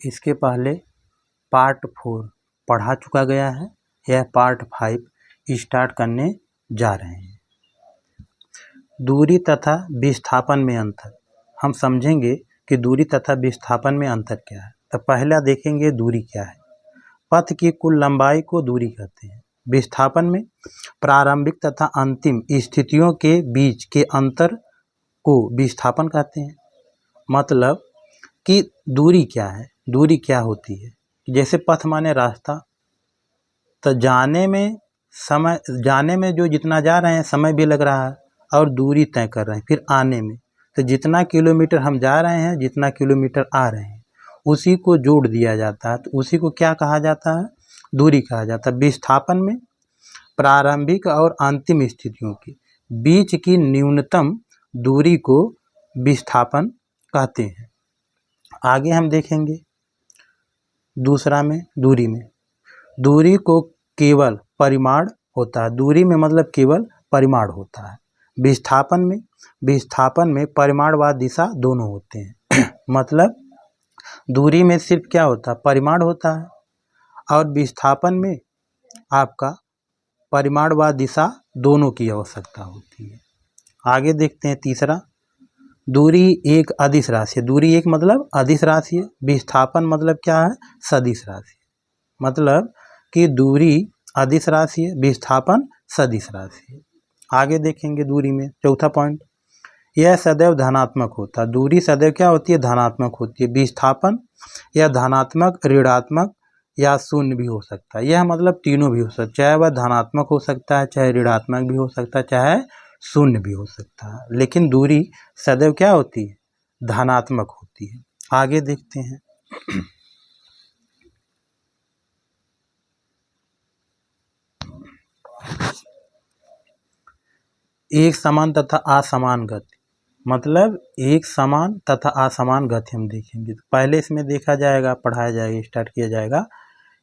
इसके पहले पार्ट 4 पढ़ा चुका गया है। यह पार्ट 5 स्टार्ट करने जा रहे हैं। दूरी तथा विस्थापन में अंतर। हम समझेंगे कि दूरी तथा विस्थापन में अंतर क्या है। तो पहला देखेंगे दूरी क्या है। पथ की कुल लंबाई को दूरी कहते हैं। विस्थापन में प्रारंभिक तथा अंतिम स्थितियों के बीच के अंतर को विस्थापन कहते हैं। मतलब कि दूरी क्या है, दूरी क्या होती है। जैसे पथ माने रास्ता, तो जाने में जो जितना जा रहे हैं समय भी लग रहा है और दूरी तय कर रहे हैं। फिर आने में तो जितना किलोमीटर हम जा रहे हैं, जितना किलोमीटर आ रहे हैं, उसी को जोड़ दिया जाता है, तो उसी को क्या कहा जाता है, दूरी कहा जाता है। विस्थापन में प्रारंभिक और अंतिम स्थितियों के बीच की न्यूनतम दूरी को विस्थापन कहते हैं। आगे हम देखेंगे दूसरा में दूरी को केवल परिमाण होता है। दूरी में मतलब केवल परिमाण होता है। विस्थापन में परिमाण व दिशा दोनों होते हैं। मतलब दूरी में सिर्फ क्या होता है, परिमाण होता है, और विस्थापन में आपका परिमाण व दिशा दोनों की आवश्यकता होती है। आगे देखते हैं तीसरा, दूरी एक अदिश राशि है। दूरी एक मतलब अदिश राशि है। विस्थापन मतलब क्या है, सदिश राशि। मतलब कि दूरी अदिश राशि है, विस्थापन सदिश राशि है। आगे देखेंगे दूरी में चौथा पॉइंट, यह सदैव धनात्मक होता है। दूरी सदैव क्या होती है, धनात्मक होती है। विस्थापन यह धनात्मक, ऋणात्मक या शून्य भी हो सकता है। यह मतलब तीनों भी हो सकता है, चाहे वह धनात्मक हो सकता है, चाहे ऋणात्मक भी हो सकता है, चाहे शून्य भी हो सकता है। लेकिन दूरी सदैव क्या होती है, धनात्मक होती है। आगे देखते हैं एक समान तथा असमान गति। मतलब एक समान तथा असमान गति हम देखेंगे। तो पहले इसमें देखा जाएगा, पढ़ाया जाएगा, स्टार्ट किया जाएगा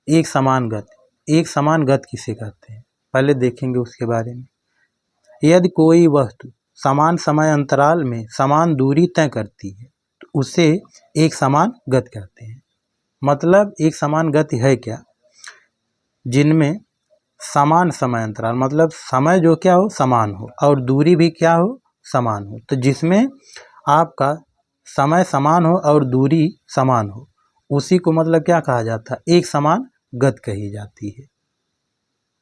एक समान गति। एक समान गति किसे कहते हैं, पहले देखेंगे उसके बारे में। यदि कोई वस्तु समान समय अंतराल में समान दूरी तय करती है तो उसे एक समान गति कहते हैं। मतलब एक समान गति है क्या, जिनमें समान समय अंतराल, मतलब समय जो क्या हो, समान हो, और दूरी भी क्या हो, समान हो। तो जिसमें आपका समय समान हो और दूरी समान हो, उसी को मतलब क्या कहा जाता है, एक समान गति कही जाती है।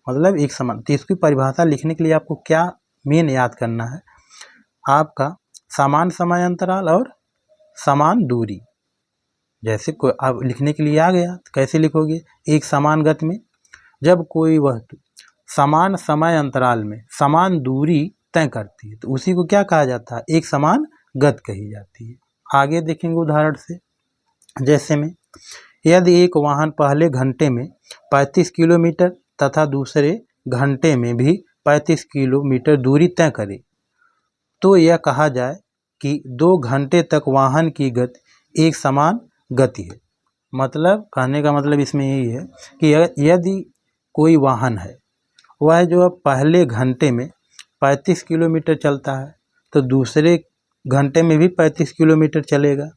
मतलब एक समान। तो इसकी परिभाषा लिखने के लिए आपको क्या मेन याद करना है, आपका समान समय अंतराल और समान दूरी। जैसे कोई आप लिखने के लिए आ गया तो कैसे लिखोगे, एक समान गति में जब कोई वस्तु समान समय अंतराल में समान दूरी तय करती है तो उसी को क्या कहा जाता है, एक समान गति कही जाती है। आगे देखेंगे उदाहरण से। जैसे में यदि एक वाहन पहले घंटे में 35 किलोमीटर तथा दूसरे घंटे में भी 35 किलोमीटर दूरी तय करे तो यह कहा जाए कि 2 घंटे तक वाहन की गति एक समान गति है। मतलब कहने का मतलब इसमें यही है कि यदि कोई वाहन है, वह जो पहले घंटे में 35 किलोमीटर चलता है तो दूसरे घंटे में भी 35 किलोमीटर चलेगा,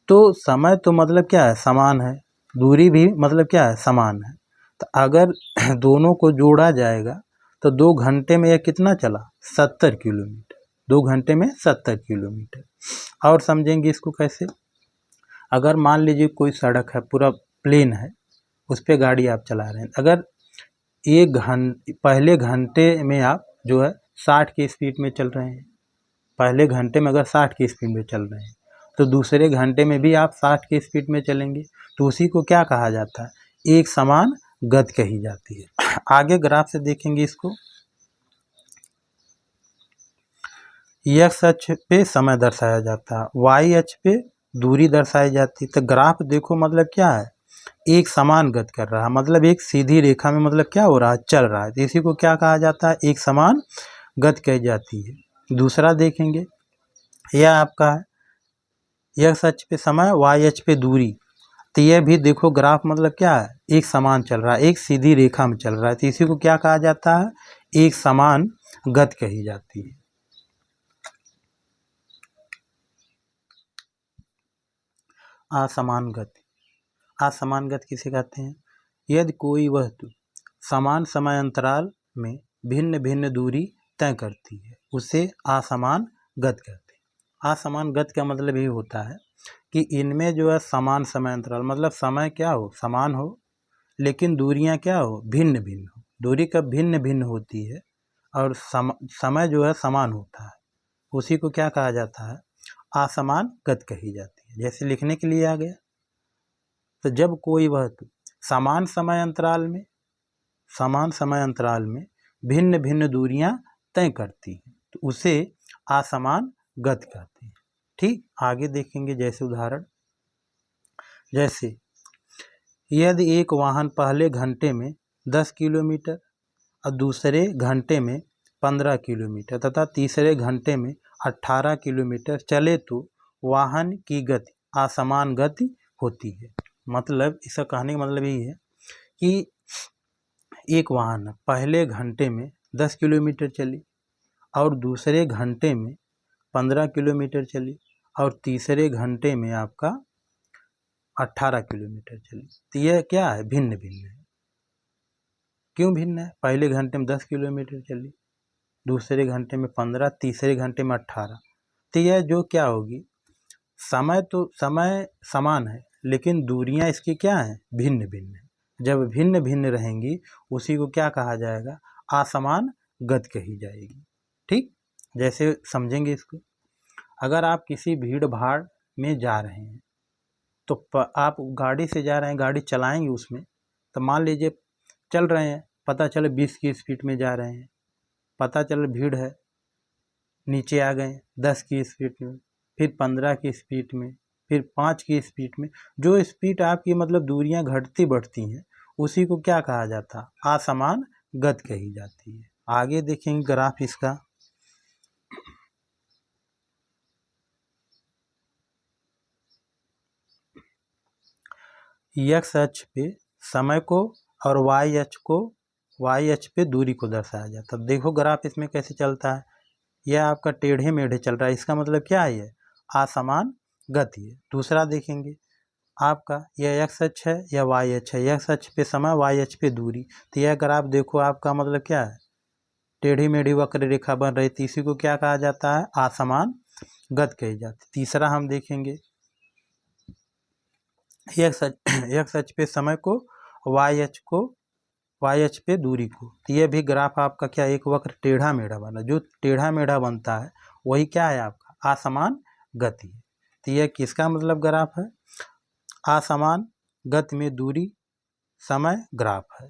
तो समय तो मतलब क्या है, समान है, दूरी भी मतलब क्या है, समान है। तो अगर दोनों को जोड़ा जाएगा तो 2 घंटे में यह कितना चला, 70 किलोमीटर। 2 घंटे में 70 किलोमीटर। और समझेंगे इसको कैसे, अगर मान लीजिए कोई सड़क है, पूरा प्लेन है, उस पर गाड़ी आप चला रहे हैं, अगर पहले घंटे में आप जो है 60 की स्पीड में चल रहे हैं, पहले घंटे में अगर 60 की स्पीड में चल रहे हैं तो दूसरे घंटे में भी आप 60 की स्पीड में चलेंगे, तो उसी को क्या कहा जाता है, एक समान गति कही जाती है। आगे ग्राफ से देखेंगे इसको। एक्स अक्ष पे समय दर्शाया जाता है, वाई अक्ष पे दूरी दर्शाई जाती है। तो ग्राफ देखो मतलब क्या है, एक समान गति कर रहा है, मतलब एक सीधी रेखा में मतलब क्या हो रहा है, चल रहा है, तो इसी को क्या कहा जाता है, एक समान गति कही जाती है। दूसरा देखेंगे, यह आपका है एक्स अक्ष पे समय, वाई अक्ष पे दूरी। तो यह भी देखो ग्राफ मतलब क्या है, एक समान चल रहा है, एक सीधी रेखा में चल रहा है, तो इसी को क्या कहा जाता है, एक समान गति कही जाती है। असमान गति। असमान गति किसे कहते हैं? यदि कोई वस्तु समान समय अंतराल में भिन्न भिन्न दूरी तय करती है उसे असमान गति कहते हैं। असमान गति का मतलब ये होता है कि इनमें जो है समान समय अंतराल, मतलब समय क्या हो, समान हो, लेकिन दूरियां क्या हो, भिन्न भिन्न हो। दूरी कब भिन्न भिन्न होती है और समय जो है समान होता है, उसी को क्या कहा जाता है? असमान गति कही जाती है। जैसे लिखने के लिए आ गया, तो जब कोई वस्तु समान समय अंतराल में भिन्न भिन्न दूरियां तय करती है तो उसे असमान गति कहते हैं। ठीक, आगे देखेंगे जैसे उदाहरण, जैसे यदि एक वाहन पहले घंटे में 10 किलोमीटर और दूसरे घंटे में 15 किलोमीटर तथा तीसरे घंटे में 18 किलोमीटर चले तो वाहन की गति असमान गति होती है। मतलब इसका कहने का मतलब यही है कि एक वाहन पहले घंटे में 10 किलोमीटर चली और दूसरे घंटे में 15 किलोमीटर चली और तीसरे घंटे में आपका 18 किलोमीटर चली, तो यह क्या है? भिन्न भिन्न है। क्यों भिन्न है? पहले घंटे में 10 किलोमीटर चली, दूसरे घंटे में 15, तीसरे घंटे में 18, तो यह जो क्या होगी, समय समान है लेकिन दूरियां इसकी क्या हैं? भिन्न भिन्न है। जब भिन्न भिन्न रहेंगी उसी को क्या कहा जाएगा? असमान गति कही जाएगी। ठीक, जैसे समझेंगे इसको, अगर आप किसी भीड़ भाड़ में जा रहे हैं तो आप गाड़ी से जा रहे हैं, गाड़ी चलाएंगे उसमें, तो मान लीजिए चल रहे हैं, पता चले 20 की स्पीड में जा रहे हैं, पता चले भीड़ है, नीचे आ गए 10 की स्पीड में, फिर 15 की स्पीड में, फिर 5 की स्पीड में। जो स्पीड आपकी मतलब दूरियां घटती बढ़ती हैं उसी को क्या कहा जाता? असमान गति कही जाती है। आगे देखेंगे ग्राफ इसका, एक्स अक्ष पे समय को और वाई अक्ष पे दूरी को दर्शाया जाता है। देखो ग्राफ इसमें कैसे चलता है, यह आपका टेढ़े मेढ़े चल रहा है, इसका मतलब क्या है? असमान गति है। दूसरा देखेंगे आपका, यह एक्स अक्ष है या वाई अक्ष है, एक्स अक्ष पे समय, वाई अक्ष पे दूरी, तो यह ग्राफ देखो आपका मतलब क्या है? टेढ़ी मेढ़ी वक्र रेखा बन रही थी, इसी को क्या कहा जाता है? असमान गति कही जाती है। तीसरा हम देखेंगे एक्स अक्ष पे समय को, वाई अक्ष पे दूरी को, तो यह भी ग्राफ आपका क्या, एक वक्र टेढ़ा मेढ़ा बना, जो टेढ़ा मेढ़ा बनता है वही क्या है आपका? असमान गति है। तो यह किसका मतलब ग्राफ है? असमान गति में दूरी समय ग्राफ है।